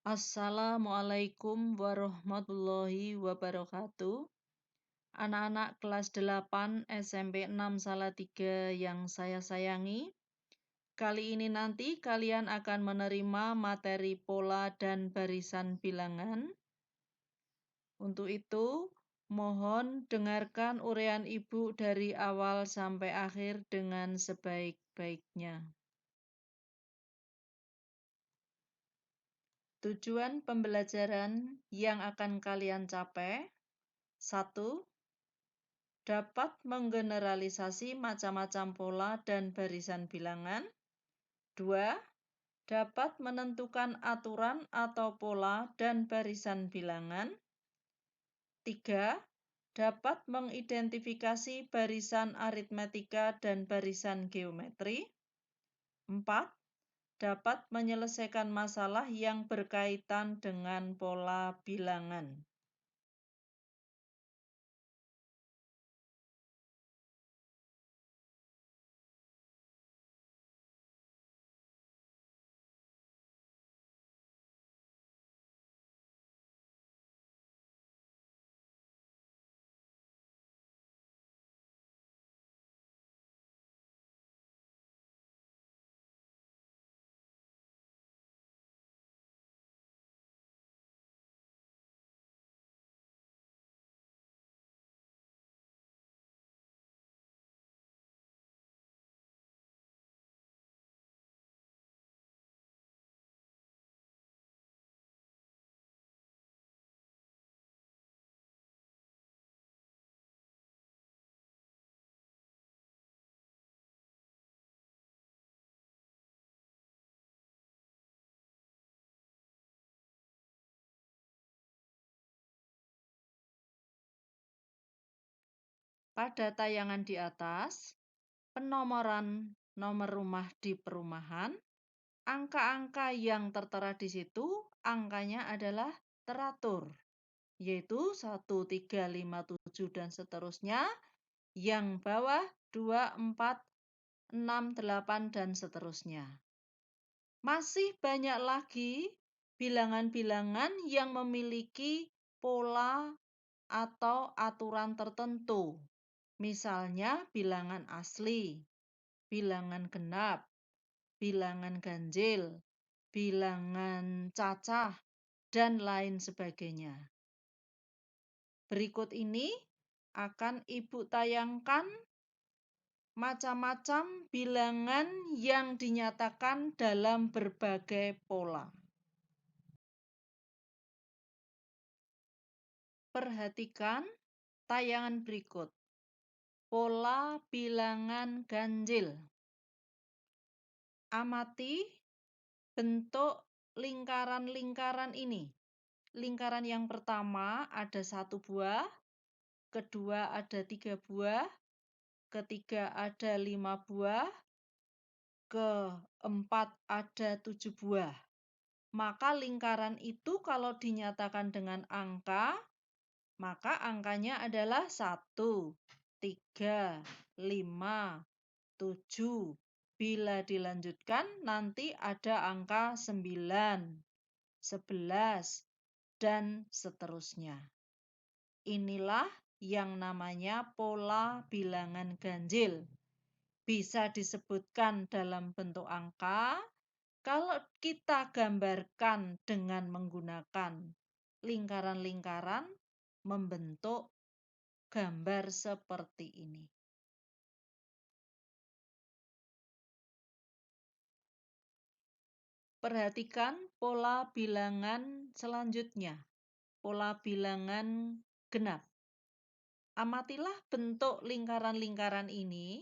Assalamualaikum warahmatullahi wabarakatuh. Anak-anak kelas 8 SMP 6 Salatiga yang saya sayangi. Kali ini nanti kalian akan menerima materi pola dan barisan bilangan. Untuk itu, mohon dengarkan uraian Ibu dari awal sampai akhir dengan sebaik-baiknya. Tujuan pembelajaran yang akan kalian capai: 1. Dapat menggeneralisasi macam-macam pola dan barisan bilangan. 2. Dapat menentukan aturan atau pola dan barisan bilangan. 3. Dapat mengidentifikasi barisan aritmetika dan barisan geometri. 4. Dapat menyelesaikan masalah yang berkaitan dengan pola bilangan. Pada tayangan di atas, penomoran nomor rumah di perumahan, angka-angka yang tertera di situ, angkanya adalah teratur, yaitu 1, 3, 5, 7, dan seterusnya. Yang bawah 2, 4, 6, 8, dan seterusnya. Masih banyak lagi bilangan-bilangan yang memiliki pola atau aturan tertentu. Misalnya bilangan asli, bilangan genap, bilangan ganjil, bilangan cacah, dan lain sebagainya. Berikut ini akan Ibu tayangkan macam-macam bilangan yang dinyatakan dalam berbagai pola. Perhatikan tayangan berikut. Pola bilangan ganjil. Amati bentuk lingkaran-lingkaran ini. Lingkaran yang pertama ada 1 buah, kedua ada 3 buah, ketiga ada 5 buah, keempat ada 7 buah. Maka lingkaran itu kalau dinyatakan dengan angka, maka angkanya adalah 1, 3, 5, 7. Bila dilanjutkan nanti ada angka 9, 11, dan seterusnya. Inilah yang namanya pola bilangan ganjil. Bisa disebutkan dalam bentuk angka kalau kita gambarkan dengan menggunakan lingkaran-lingkaran membentuk gambar seperti ini. Perhatikan pola bilangan selanjutnya, pola bilangan genap. Amatilah bentuk lingkaran-lingkaran ini.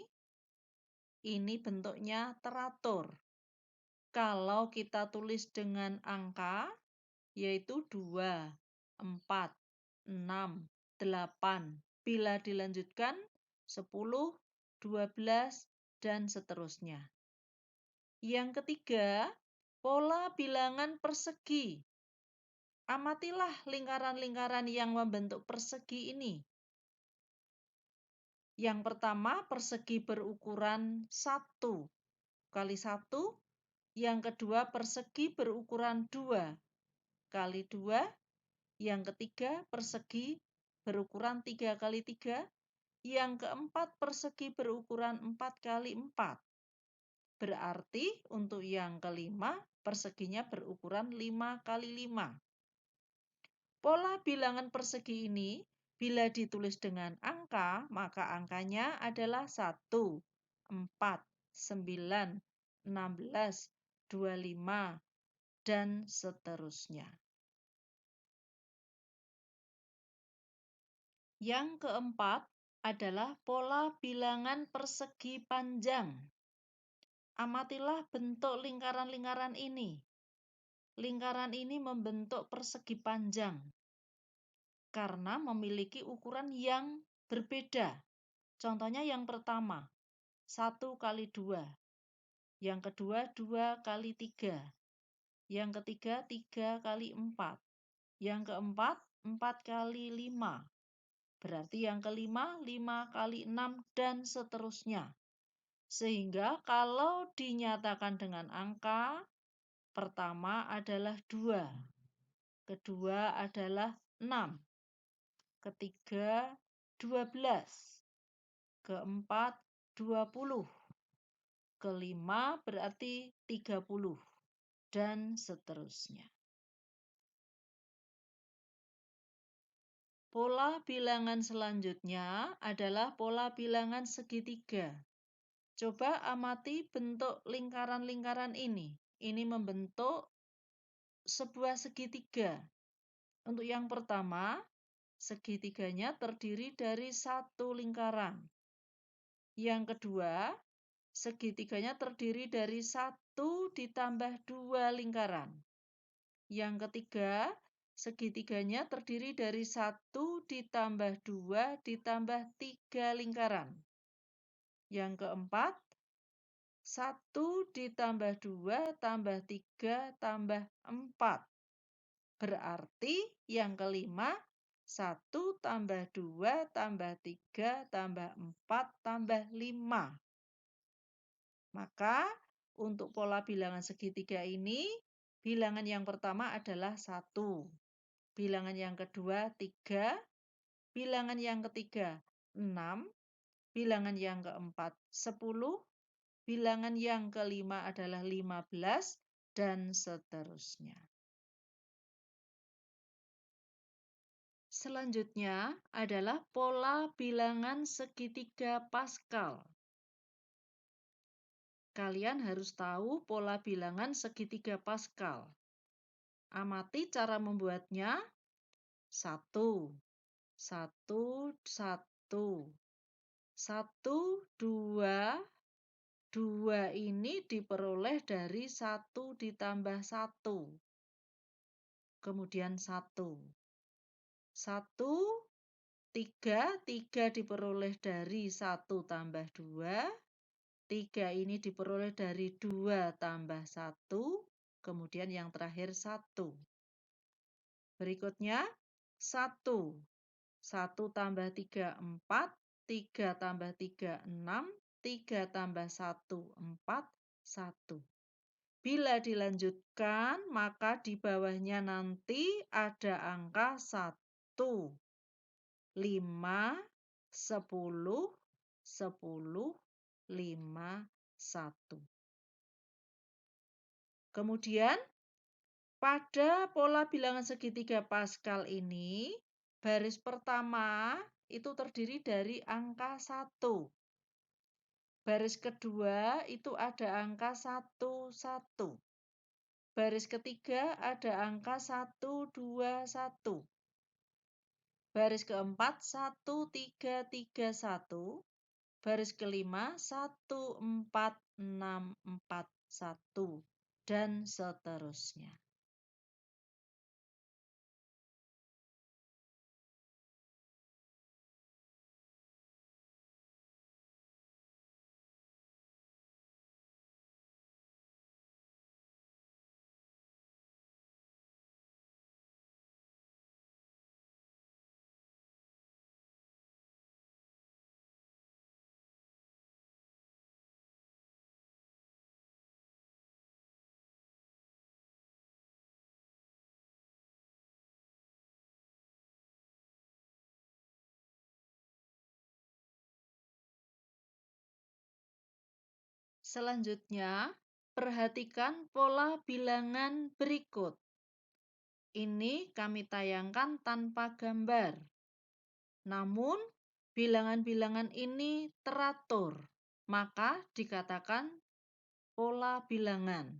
Ini bentuknya teratur. Kalau kita tulis dengan angka, yaitu 2, 4, 6, 8. Bila dilanjutkan, 10, 12, dan seterusnya. Yang ketiga, pola bilangan persegi. Amatilah lingkaran-lingkaran yang membentuk persegi ini. Yang pertama, persegi berukuran 1 kali 1. Yang kedua, persegi berukuran 2. kali 2, yang ketiga persegi berukuran 3 kali 3, yang keempat persegi berukuran 4 kali 4. Berarti untuk yang kelima perseginya berukuran 5 kali 5. Pola bilangan persegi ini bila ditulis dengan angka, maka angkanya adalah 1, 4, 9, 16, 25, dan seterusnya. Yang keempat adalah pola bilangan persegi panjang. Amatilah bentuk lingkaran-lingkaran ini. Lingkaran ini membentuk persegi panjang karena memiliki ukuran yang berbeda. Contohnya yang pertama, 1 kali 2. Yang kedua, 2 kali 3. Yang ketiga, 3 kali 4. Yang keempat, 4 kali 5. Berarti yang kelima, 5 kali 6, dan seterusnya. Sehingga kalau dinyatakan dengan angka, pertama adalah 2. Kedua adalah 6. Ketiga, 12. Keempat, 20. Kelima berarti 30. Dan seterusnya. Pola bilangan selanjutnya adalah pola bilangan segitiga. Coba amati bentuk lingkaran-lingkaran ini. Ini membentuk sebuah segitiga. Untuk yang pertama, segitiganya terdiri dari satu lingkaran. Yang kedua, segitiganya terdiri dari 1 ditambah 2 lingkaran. Yang ketiga, segitiganya terdiri dari 1 ditambah 2 ditambah 3 lingkaran. Yang keempat, 1 ditambah 2 tambah 3 tambah 4. Berarti yang kelima, 1 tambah 2 tambah 3 tambah 4 tambah 5. Maka untuk pola bilangan segitiga ini, bilangan yang pertama adalah 1. Bilangan yang kedua 3, bilangan yang ketiga 6, bilangan yang keempat 10, bilangan yang kelima adalah 15, dan seterusnya. Selanjutnya adalah pola bilangan segitiga Pascal. Kalian harus tahu pola bilangan segitiga Pascal. Amati cara membuatnya. 1, 1, 1. 1, 2. 2 ini diperoleh dari 1 ditambah 1. Kemudian 1. 1, 3. 3 diperoleh dari 1 tambah 2. 3 ini diperoleh dari 2 tambah 1. Kemudian yang terakhir 1. Berikutnya 1. 1 tambah 3, 4. 3 tambah 3, 6. 3 tambah 1, 4. 1. Bila dilanjutkan, maka di bawahnya nanti ada angka 1. 5, 10, 10, 5, 1. Kemudian, pada pola bilangan segitiga Pascal ini, baris pertama itu terdiri dari angka 1. Baris kedua itu ada angka 1, 1. Baris ketiga ada angka 1, 2, 1. Baris keempat 1, 3, 3, 1. Baris kelima 1, 4, 6, 4, 1. Dan seterusnya. Selanjutnya, perhatikan pola bilangan berikut. Ini kami tayangkan tanpa gambar. Namun, bilangan-bilangan ini teratur, maka dikatakan pola bilangan,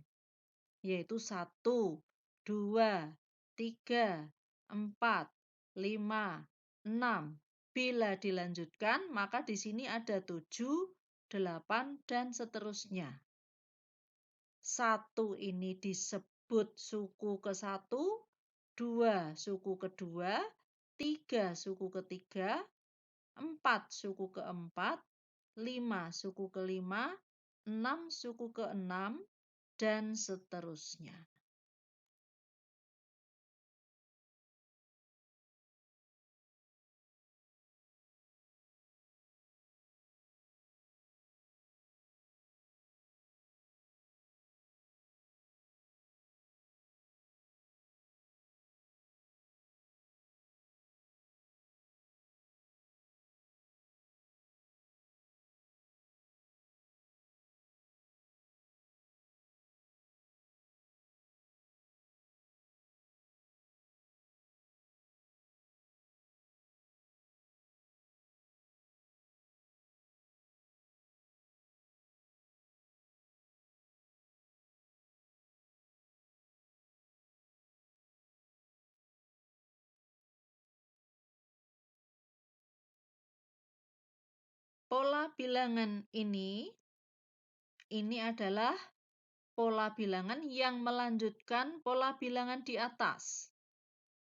yaitu 1, 2, 3, 4, 5, 6. Bila dilanjutkan, maka di sini ada 7, 8, dan seterusnya. 1 ini disebut suku ke-1, 2 suku kedua, 3 suku ketiga, 4 suku keempat, 5 suku kelima, 6 suku keenam, dan seterusnya. Pola bilangan ini adalah pola bilangan yang melanjutkan pola bilangan di atas.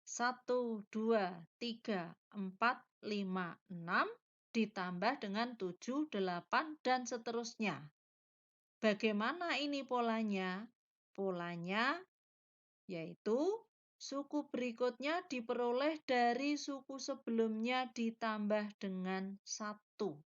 1, 2, 3, 4, 5, 6 ditambah dengan 7, 8, dan seterusnya. Bagaimana ini polanya? Polanya yaitu suku berikutnya diperoleh dari suku sebelumnya ditambah dengan 1.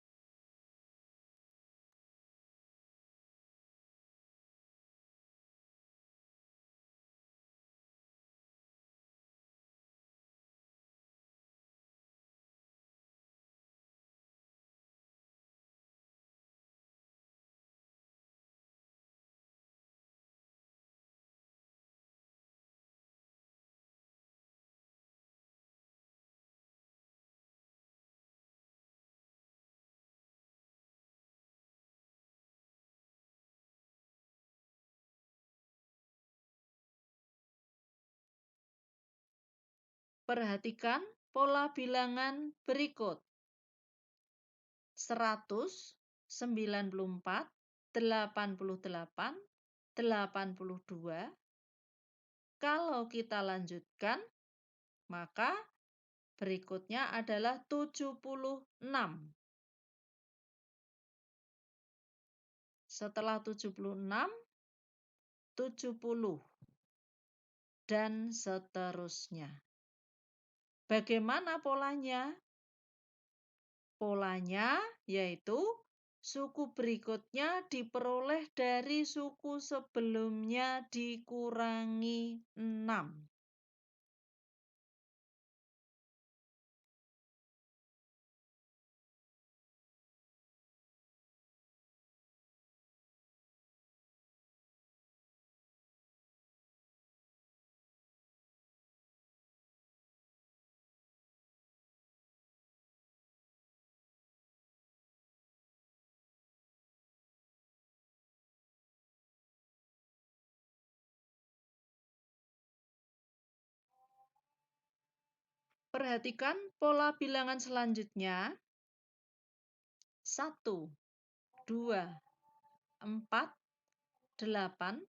Perhatikan pola bilangan berikut. 100, 94, 88, 82. Kalau kita lanjutkan, maka berikutnya adalah 76. Setelah 76, 70, dan seterusnya. Bagaimana polanya? Polanya yaitu suku berikutnya diperoleh dari suku sebelumnya dikurangi 6. Perhatikan pola bilangan selanjutnya. 1, 2, 4, 8,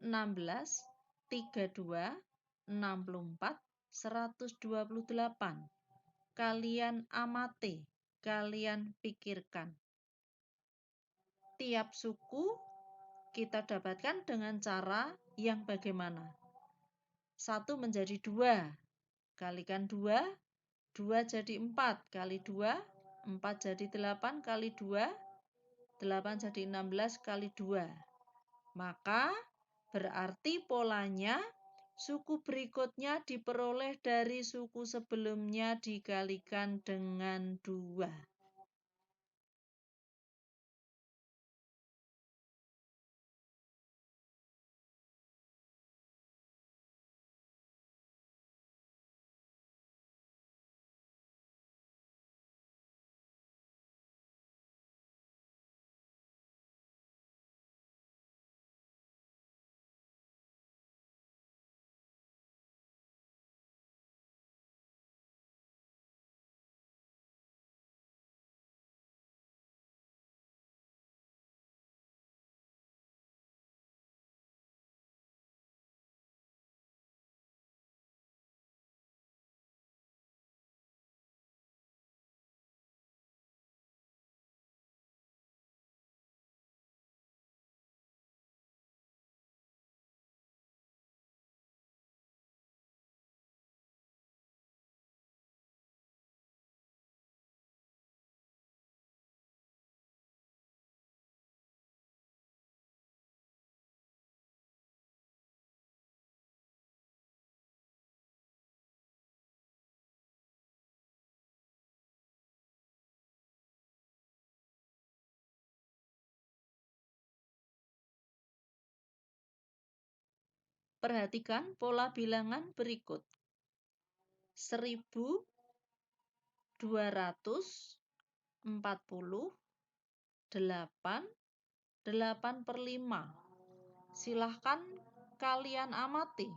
16, 32, 64, 128. Kalian amati, kalian pikirkan. Tiap suku kita dapatkan dengan cara yang bagaimana? 1 menjadi 2, kalikan 2, 2 jadi 4, kali 2, 4 jadi 8, kali 2, 8 jadi 16, kali 2. Maka berarti polanya suku berikutnya diperoleh dari suku sebelumnya dikalikan dengan 2. Perhatikan pola bilangan berikut. 1248, 8/5. Silahkan kalian amati.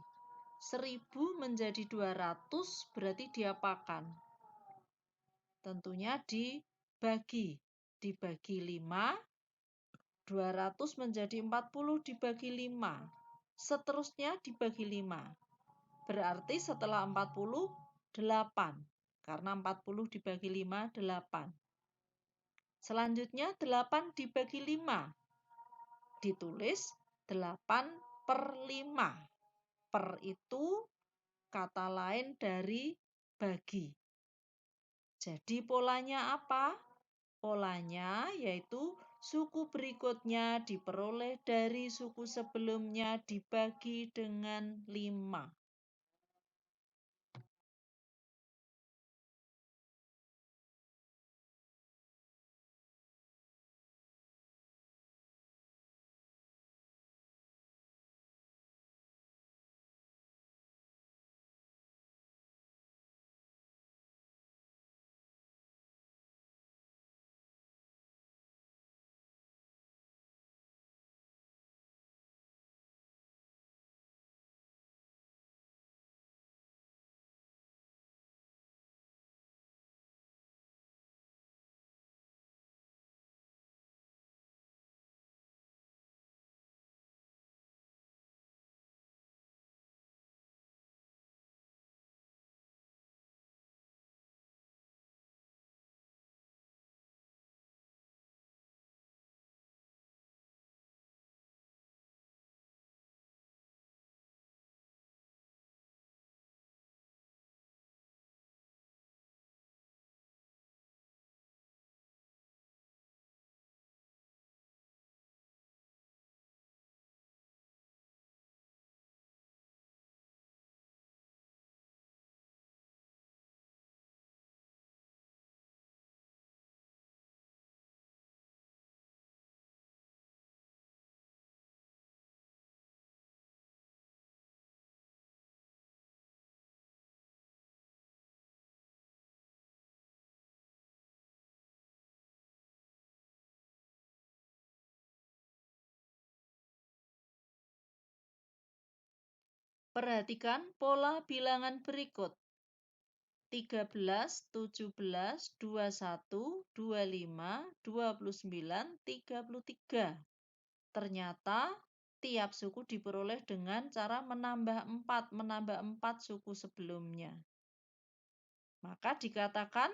1000 menjadi 200 berarti diapakan? Tentunya dibagi. Dibagi 5, 200 menjadi 40 dibagi 5. Seterusnya dibagi 5. Berarti setelah 40, 8. Karena 40 dibagi 5, 8. Selanjutnya 8 dibagi 5. Ditulis 8/5. Per itu kata lain dari bagi. Jadi polanya apa? Polanya yaitu suku berikutnya diperoleh dari suku sebelumnya dibagi dengan 5. Perhatikan pola bilangan berikut. 13, 17, 21, 25, 29, 33. Ternyata tiap suku diperoleh dengan cara menambah 4 suku sebelumnya. Maka dikatakan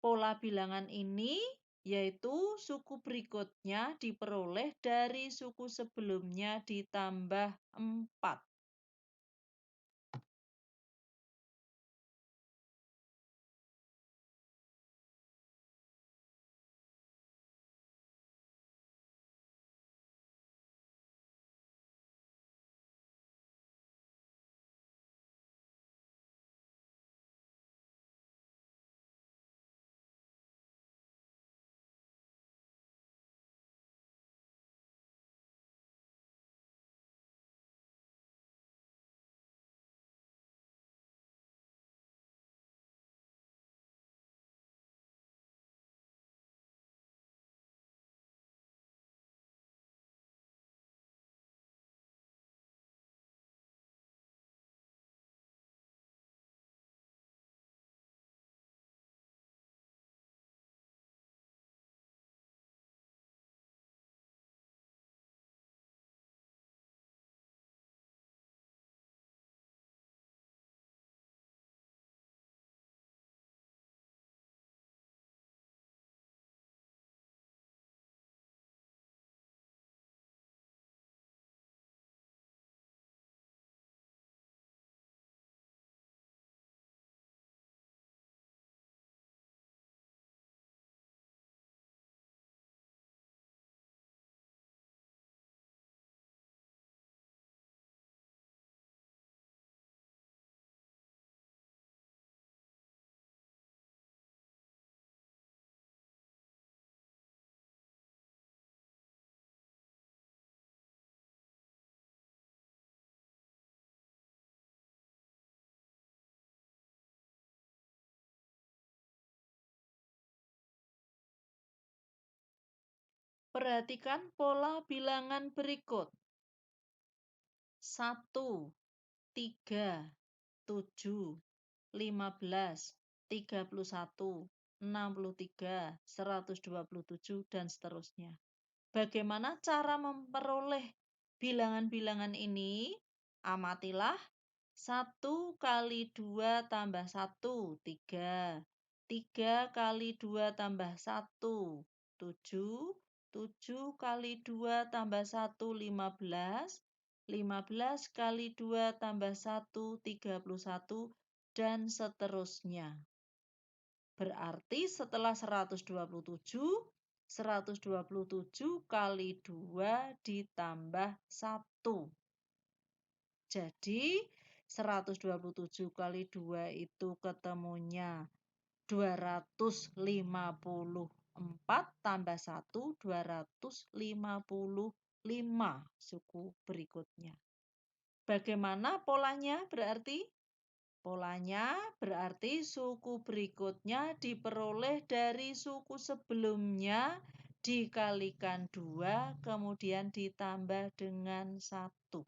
pola bilangan ini yaitu suku berikutnya diperoleh dari suku sebelumnya ditambah 4. Perhatikan pola bilangan berikut. 1, 3, 7, 15, 31, 63, 127, dan seterusnya. Bagaimana cara memperoleh bilangan-bilangan ini? Amatilah 1 kali 2 tambah 1, 3. 3 kali 2 tambah 1, 7. 7 kali 2 tambah 1, 15. 15 kali 2 tambah 1, 31, dan seterusnya. Berarti setelah 127 kali 2 ditambah 1. Jadi 127 kali 2 itu ketemunya 254 tambah 1, 255 suku berikutnya. Bagaimana polanya berarti? Polanya berarti suku berikutnya diperoleh dari suku sebelumnya dikalikan 2 kemudian ditambah dengan 1.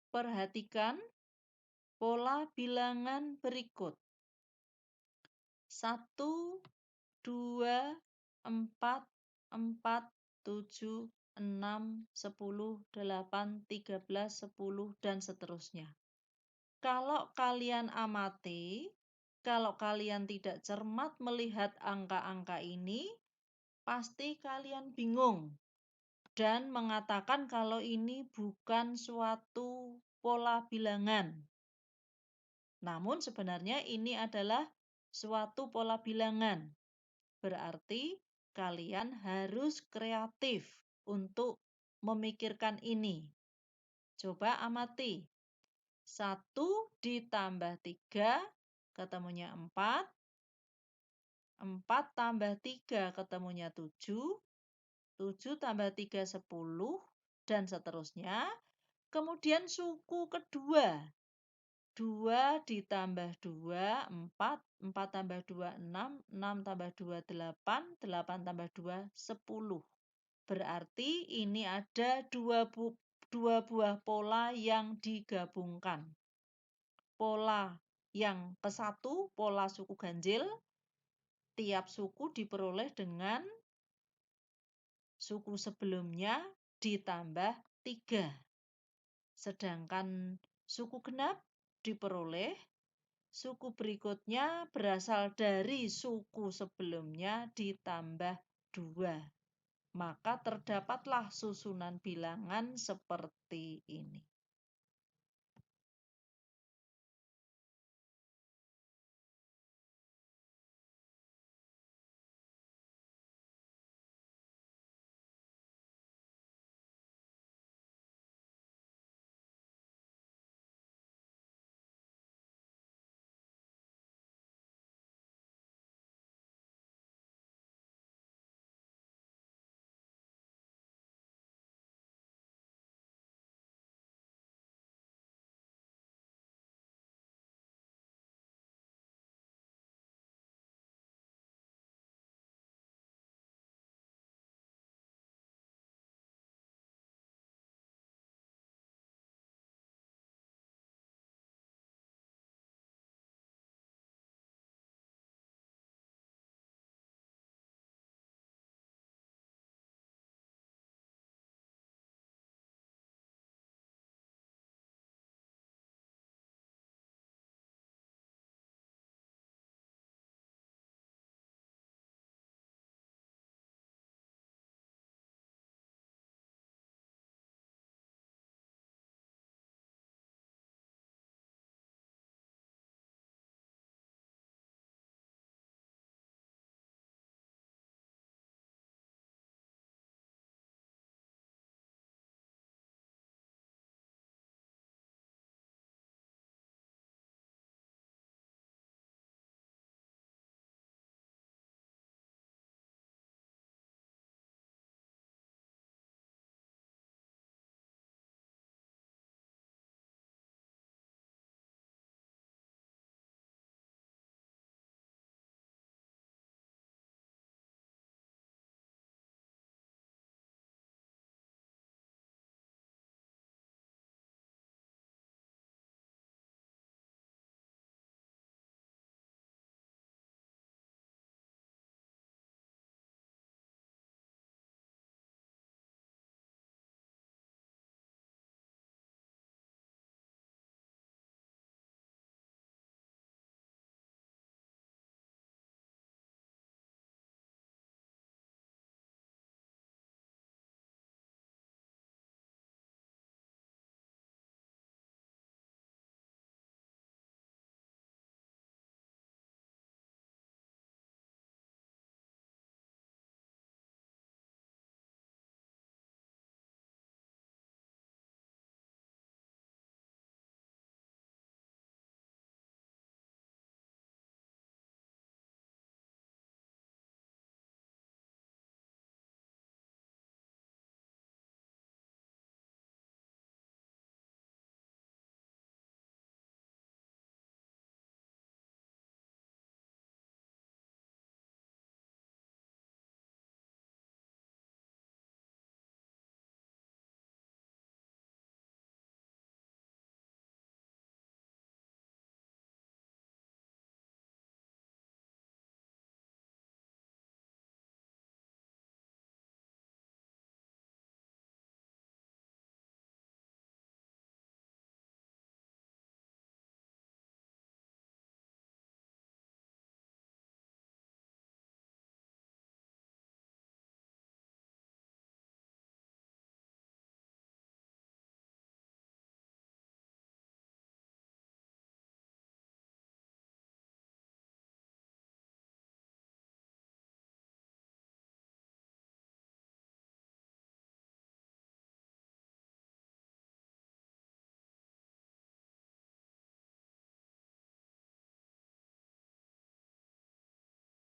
Perhatikan pola bilangan berikut. 1, 2, 4, 4, 7, 6, 10, 8, 13, 10, dan seterusnya. Kalau kalian amati, kalau kalian tidak cermat melihat angka-angka ini, pasti kalian bingung dan mengatakan kalau ini bukan suatu pola bilangan. Namun sebenarnya ini adalah suatu pola bilangan. Berarti kalian harus kreatif untuk memikirkan ini. Coba amati. 1 ditambah 3 ketemunya 4. 4 tambah 3 ketemunya 7. 7 tambah 3, 10. Dan seterusnya. Kemudian suku kedua. 2 ditambah 2, 4. 4 tambah 2, 6. 6 tambah 2, 8. 8 tambah 2, 10. Berarti ini ada dua buah pola yang digabungkan. Pola yang ke-1, pola suku ganjil. Tiap suku diperoleh dengan suku sebelumnya ditambah 3. Sedangkan suku genap diperoleh suku berikutnya berasal dari suku sebelumnya ditambah 2. Maka terdapatlah susunan bilangan seperti ini.